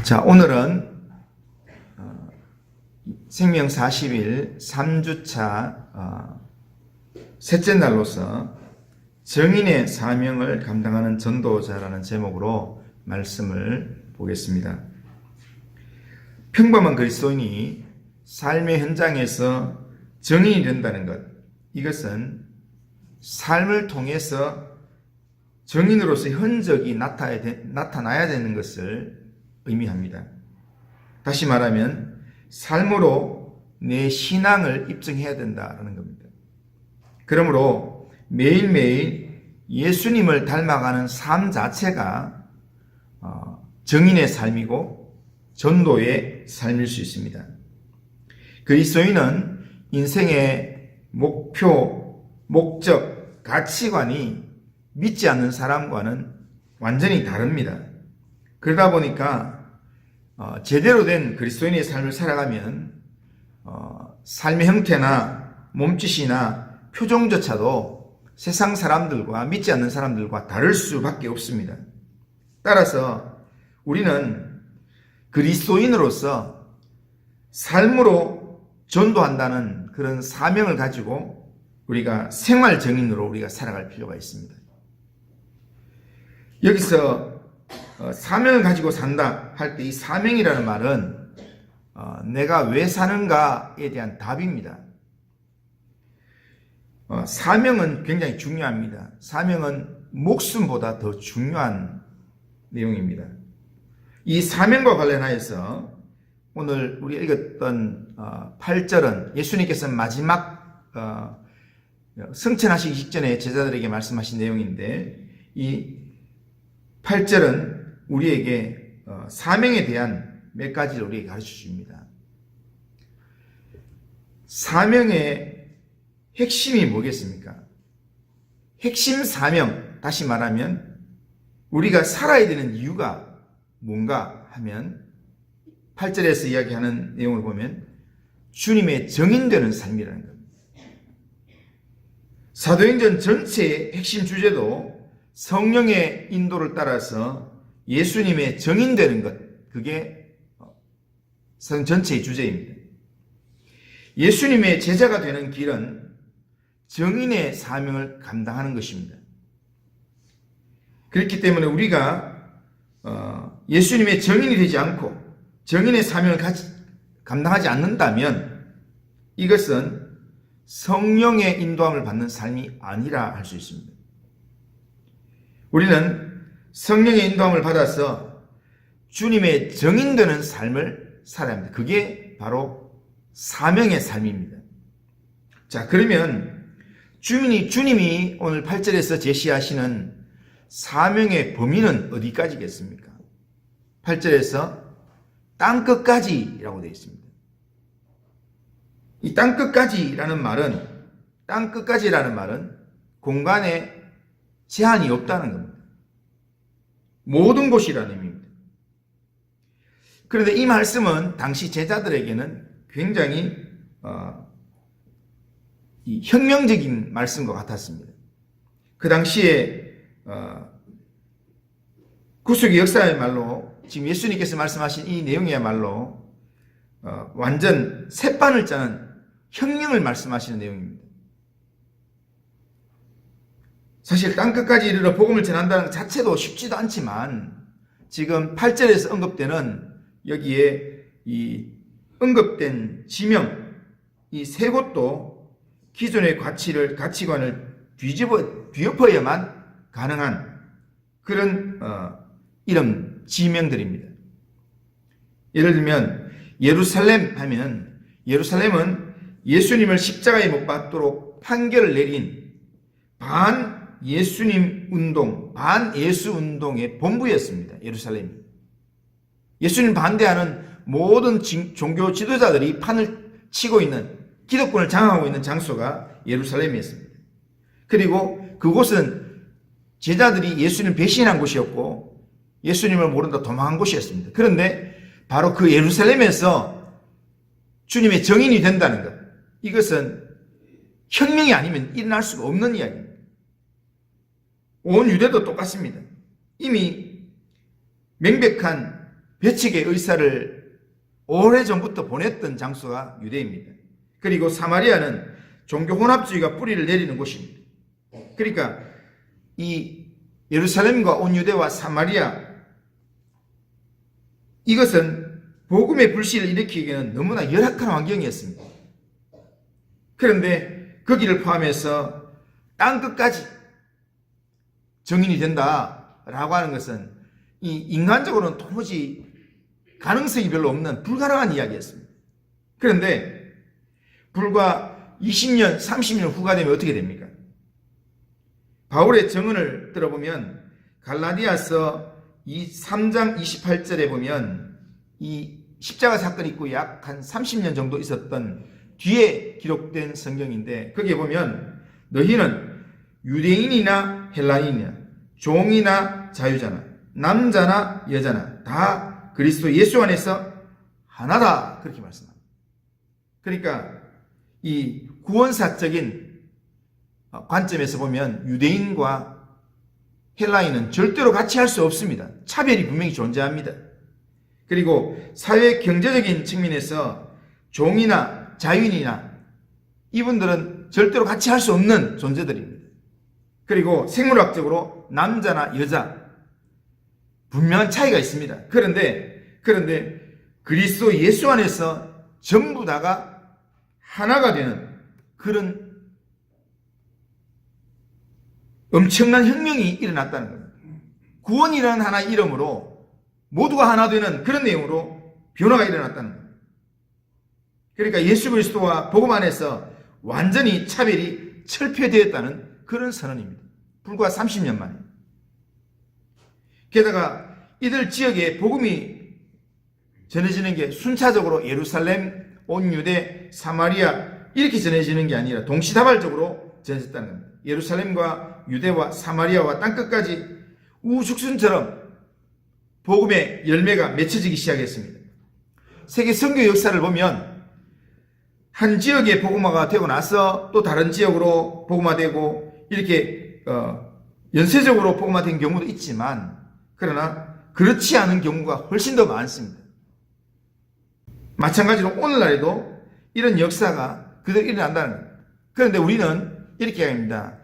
자, 오늘은 생명 40일 3주차 셋째 날로서 정인의 사명을 감당하는 전도자라는 제목으로 말씀을 보겠습니다. 평범한 그리스도인이 삶의 현장에서 정인이 된다는 것, 이것은 삶을 통해서 정인으로서의 흔적이 나타나야 되는 것을 의미합니다. 다시 말하면 삶으로 내 신앙을 입증해야 된다는 겁니다. 그러므로 매일매일 예수님을 닮아가는 삶 자체가 정인의 삶이고 전도의 삶일 수 있습니다. 그리스도인은 인생의 목표, 목적, 가치관이 믿지 않는 사람과는 완전히 다릅니다. 그러다 보니까 제대로 된 그리스도인의 삶을 살아가면 삶의 형태나 몸짓이나 표정조차도 세상 사람들과 믿지 않는 사람들과 다를 수밖에 없습니다. 따라서 우리는 그리스도인으로서 삶으로 전도한다는 그런 사명을 가지고 우리가 생활 정인으로 우리가 살아갈 필요가 있습니다. 여기서 사명을 가지고 산다 할 때 이 사명이라는 말은 내가 왜 사는가에 대한 답입니다. 사명은 굉장히 중요합니다. 사명은 목숨보다 더 중요한 내용입니다. 이 사명과 관련하여서 오늘 우리 읽었던 8절은 예수님께서 마지막 승천하시기 직전에 제자들에게 말씀하신 내용인데, 이 8절은 우리에게 사명에 대한 몇 가지를 우리에게 가르쳐 줍니다. 사명의 핵심이 뭐겠습니까? 핵심 사명, 다시 말하면 우리가 살아야 되는 이유가 뭔가 하면 8절에서 이야기하는 내용을 보면 주님의 정인되는 삶이라는 겁니다. 사도행전 전체의 핵심 주제도 성령의 인도를 따라서 예수님의 정인되는 것, 그게 전체의 주제입니다. 예수님의 제자가 되는 길은 정인의 사명을 감당하는 것입니다. 그렇기 때문에 우리가 예수님의 정인이 되지 않고 정인의 사명을 감당하지 않는다면 이것은 성령의 인도함을 받는 삶이 아니라 할 수 있습니다. 우리는 성령의 인도함을 받아서 주님의 정인되는 삶을 살아야 합니다. 그게 바로 사명의 삶입니다. 자, 그러면 주님이 오늘 8절에서 제시하시는 사명의 범위는 어디까지겠습니까? 8절에서 땅끝까지라고 되어 있습니다. 이 땅끝까지라는 말은 공간에 제한이 없다는 겁니다. 모든 곳이라는 의미입니다. 그런데 이 말씀은 당시 제자들에게는 굉장히 혁명적인 말씀과 같았습니다. 그 당시에 구속의 역사의 말로 지금 예수님께서 말씀하신 이 내용이야말로 완전 새바늘 짜는 혁명을 말씀하시는 내용입니다. 사실 땅끝까지 이르러 복음을 전한다는 것 자체도 쉽지도 않지만 지금 8절에서 언급되는 여기에 이 언급된 지명, 이 세 곳도 기존의 가치관을 뒤엎어야만 가능한 그런 이름 지명들입니다. 예를 들면 예루살렘 하면 예루살렘은 예수님을 십자가에 못 박도록 판결을 내린 반 예수님 운동, 반 예수 운동의 본부였습니다. 예루살렘이. 예수님 반대하는 모든 종교 지도자들이 판을 치고 있는, 기득권을 장악하고 있는 장소가 예루살렘이었습니다. 그리고 그곳은 제자들이 예수님을 배신한 곳이었고 예수님을 모른다 도망한 곳이었습니다. 그런데 바로 그 예루살렘에서 주님의 정인이 된다는 것, 이것은 혁명이 아니면 일어날 수가 없는 이야기입니다. 온 유대도 똑같습니다. 이미 명백한 배척의 의사를 오래전부터 보냈던 장소가 유대입니다. 그리고 사마리아는 종교 혼합주의가 뿌리를 내리는 곳입니다. 그러니까 이 예루살렘과 온 유대와 사마리아, 이것은 복음의 불씨를 일으키기에는 너무나 열악한 환경이었습니다. 그런데 거기를 포함해서 땅끝까지 정인이 된다라고 하는 것은 이 인간적으로는 도무지 가능성이 별로 없는 불가능한 이야기였습니다. 그런데 불과 20년, 30년 후가 되면 어떻게 됩니까? 바울의 증언을 들어보면 갈라디아서 3장 28절에 보면 이 십자가 사건이 있고 약 한 30년 정도 있었던 뒤에 기록된 성경인데, 거기에 보면 너희는 유대인이나 헬라인이나 종이나 자유자나 남자나 여자나 다 그리스도 예수 안에서 하나다, 그렇게 말씀합니다. 그러니까 이 구원사적인 관점에서 보면 유대인과 헬라인은 절대로 같이 할 수 없습니다. 차별이 분명히 존재합니다. 그리고 사회 경제적인 측면에서 종이나 자유인이나 이분들은 절대로 같이 할 수 없는 존재들입니다. 그리고 생물학적으로 남자나 여자 분명한 차이가 있습니다. 그런데 그리스도 예수 안에서 전부 다가 하나가 되는 그런 엄청난 혁명이 일어났다는 겁니다. 구원이라는 하나의 이름으로 모두가 하나 되는 그런 내용으로 변화가 일어났다는 겁니다. 그러니까 예수 그리스도와 복음 안에서 완전히 차별이 철폐되었다는 그런 선언입니다. 불과 30년 만에. 게다가 이들 지역에 복음이 전해지는 게 순차적으로 예루살렘, 온 유대, 사마리아 이렇게 전해지는 게 아니라 동시다발적으로 전해졌다는 겁니다. 예루살렘과 유대와 사마리아와 땅끝까지 우죽순처럼 복음의 열매가 맺혀지기 시작했습니다. 세계 선교 역사를 보면 한 지역에 복음화가 되고 나서 또 다른 지역으로 복음화되고 이렇게 연쇄적으로 복음화된 경우도 있지만, 그러나 그렇지 않은 경우가 훨씬 더 많습니다. 마찬가지로 오늘날에도 이런 역사가 그대로 일어난다는 겁니다. 그런데 우리는 이렇게 합니다.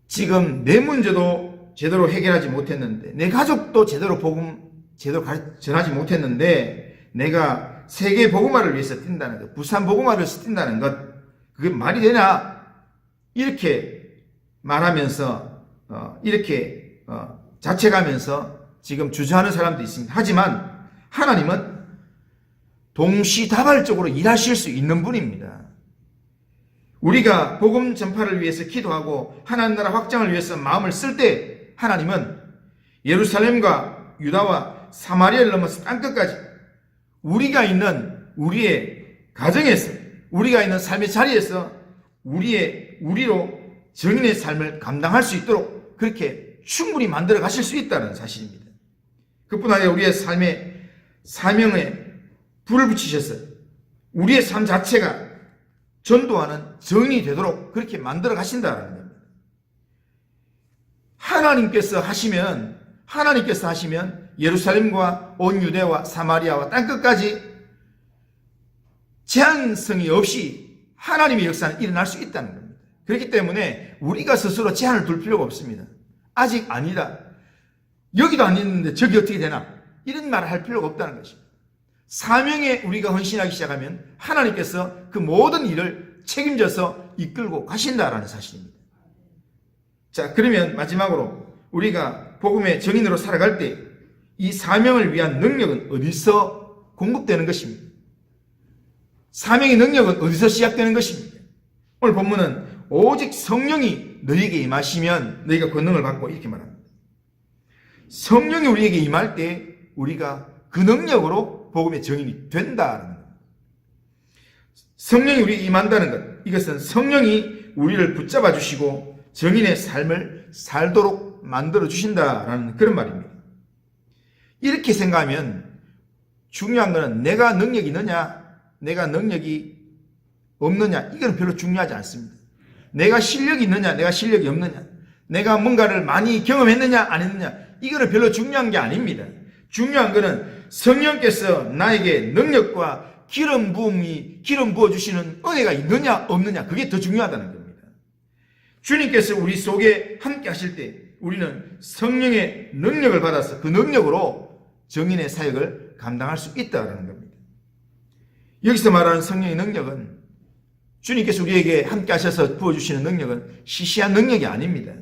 지금 내 문제도 제대로 해결하지 못했는데, 내 가족도 제대로 전하지 못했는데, 내가 세계 복음화를 위해서 뛴다는 것, 부산 복음화를 위해서 뛴다는 것, 그게 말이 되나? 이렇게 말하면서 이렇게 자책하면서 지금 주저하는 사람도 있습니다. 하지만 하나님은 동시다발적으로 일하실 수 있는 분입니다. 우리가 복음 전파를 위해서 기도하고 하나님 나라 확장을 위해서 마음을 쓸 때 하나님은 예루살렘과 유다와 사마리아를 넘어서 땅끝까지 우리가 있는 우리의 가정에서, 우리가 있는 삶의 자리에서 우리로 정인의 삶을 감당할 수 있도록 그렇게 충분히 만들어 가실 수 있다는 사실입니다. 그뿐 아니라 우리의 삶의 사명에 불을 붙이셔서 우리의 삶 자체가 전도하는 정인이 되도록 그렇게 만들어 가신다는 겁니다. 하나님께서 하시면 예루살렘과 온 유대와 사마리아와 땅끝까지 제한성이 없이 하나님의 역사는 일어날 수 있다는 겁니다. 그렇기 때문에 우리가 스스로 제한을 둘 필요가 없습니다. 아직 아니다, 여기도 안 있는데 저기 어떻게 되나, 이런 말을 할 필요가 없다는 것입니다. 사명에 우리가 헌신하기 시작하면 하나님께서 그 모든 일을 책임져서 이끌고 가신다라는 사실입니다. 자, 그러면 마지막으로 우리가 복음의 정인으로 살아갈 때 이 사명을 위한 능력은 어디서 공급되는 것입니까? 사명의 능력은 어디서 시작되는 것입니까? 오늘 본문은 오직 성령이 너희에게 임하시면 너희가 권능을 받고 이렇게 말합니다. 성령이 우리에게 임할 때 우리가 그 능력으로 복음의 정인이 된다는 것. 성령이 우리에게 임한다는 것, 이것은 성령이 우리를 붙잡아 주시고 정인의 삶을 살도록 만들어 주신다라는 그런 말입니다. 이렇게 생각하면 중요한 것은 내가 능력이 있느냐, 내가 능력이 없느냐, 이건 별로 중요하지 않습니다. 내가 실력이 있느냐, 내가 실력이 없느냐, 내가 뭔가를 많이 경험했느냐 안 했느냐, 이거는 별로 중요한 게 아닙니다. 중요한 것은 성령께서 나에게 능력과 기름 부어주시는 은혜가 있느냐 없느냐, 그게 더 중요하다는 겁니다. 주님께서 우리 속에 함께 하실 때 우리는 성령의 능력을 받아서 그 능력으로 정인의 사역을 감당할 수 있다는 겁니다. 여기서 말하는 성령의 능력은 주님께서 우리에게 함께 하셔서 부어주시는 능력은 시시한 능력이 아닙니다.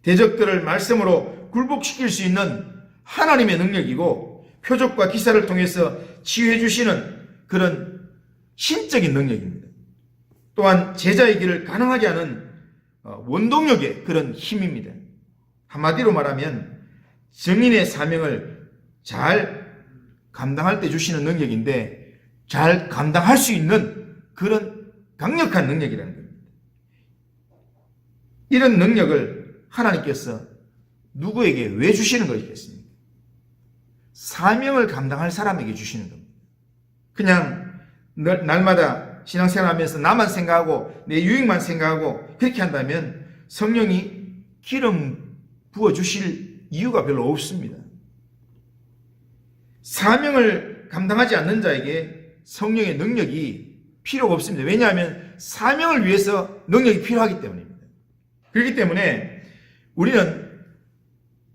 대적들을 말씀으로 굴복시킬 수 있는 하나님의 능력이고, 표적과 기사를 통해서 치유해 주시는 그런 신적인 능력입니다. 또한 제자의 길을 가능하게 하는 원동력의 그런 힘입니다. 한마디로 말하면 정인의 사명을 잘 감당할 때 주시는 능력인데, 잘 감당할 수 있는 그런 강력한 능력이라는 겁니다. 이런 능력을 하나님께서 누구에게 왜 주시는 것이겠습니까? 사명을 감당할 사람에게 주시는 겁니다. 그냥 날마다 신앙생활하면서 나만 생각하고 내 유익만 생각하고 그렇게 한다면 성령이 기름 부어주실 이유가 별로 없습니다. 사명을 감당하지 않는 자에게 성령의 능력이 필요가 없습니다. 왜냐하면 사명을 위해서 능력이 필요하기 때문입니다. 그렇기 때문에 우리는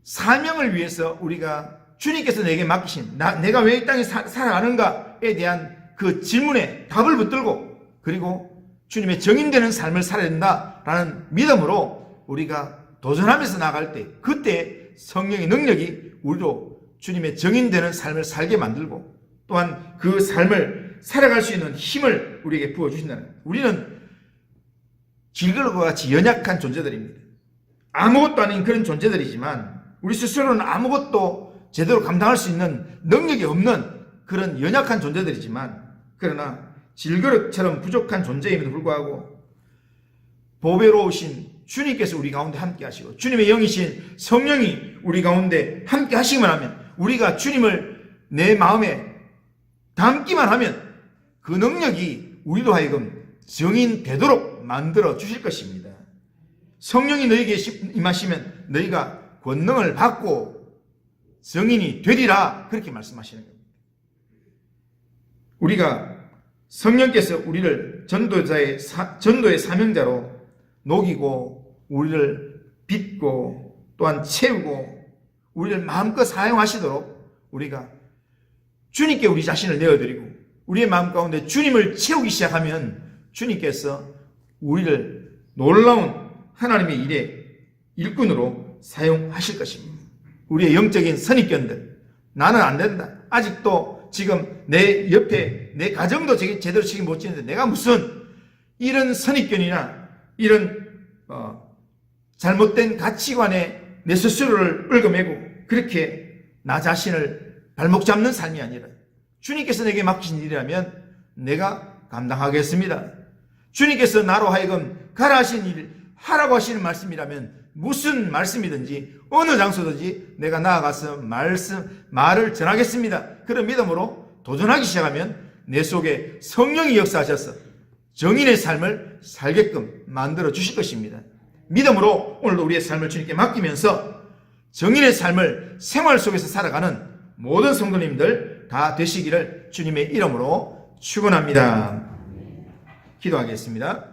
사명을 위해서 우리가 주님께서 내게 맡기신 내가 왜 이 땅에 살아가는가에 대한 그 질문에 답을 붙들고, 그리고 주님의 정인되는 삶을 살아야 된다라는 믿음으로 우리가 도전하면서 나아갈 때, 그때 성령의 능력이 우리로 주님의 정인되는 삶을 살게 만들고, 또한 그 삶을 살아갈 수 있는 힘을 우리에게 부어주신다는 거예요. 우리는 질그릇과 같이 연약한 존재들입니다. 아무것도 아닌 그런 존재들이지만 우리 스스로는 아무것도 제대로 감당할 수 있는 능력이 없는 그런 연약한 존재들이지만, 그러나 질그릇처럼 부족한 존재임에도 불구하고 보배로우신 주님께서 우리 가운데 함께 하시고 주님의 영이신 성령이 우리 가운데 함께 하시기만 하면, 우리가 주님을 내 마음에 담기만 하면 그 능력이 우리로 하여금 정인 되도록 만들어 주실 것입니다. 성령이 너희에게 임하시면 너희가 권능을 받고 정인이 되리라, 그렇게 말씀하시는 겁니다. 우리가 성령께서 우리를 전도의 사명자로 녹이고 우리를 빚고 또한 채우고 우리를 마음껏 사용하시도록 우리가 주님께 우리 자신을 내어드리고 우리의 마음 가운데 주님을 채우기 시작하면 주님께서 우리를 놀라운 하나님의 일의 일꾼으로 사용하실 것입니다. 우리의 영적인 선입견들, 나는 안 된다, 아직도 지금 내 옆에 내 가정도 제대로 책임 못 지는데 내가 무슨 이런 선입견이나 이런 잘못된 가치관에 내 스스로를 얽어매고 그렇게 나 자신을 발목 잡는 삶이 아니라, 주님께서 내게 맡기신 일이라면 내가 감당하겠습니다. 주님께서 나로 하여금 가라 하신 일, 하라고 하시는 말씀이라면 무슨 말씀이든지 어느 장소든지 내가 나아가서 말을 전하겠습니다. 그런 믿음으로 도전하기 시작하면 내 속에 성령이 역사하셔서 정인의 삶을 살게끔 만들어 주실 것입니다. 믿음으로 오늘도 우리의 삶을 주님께 맡기면서 정인의 삶을 생활 속에서 살아가는 모든 성도님들 다 되시기를 주님의 이름으로 축원합니다. 기도하겠습니다.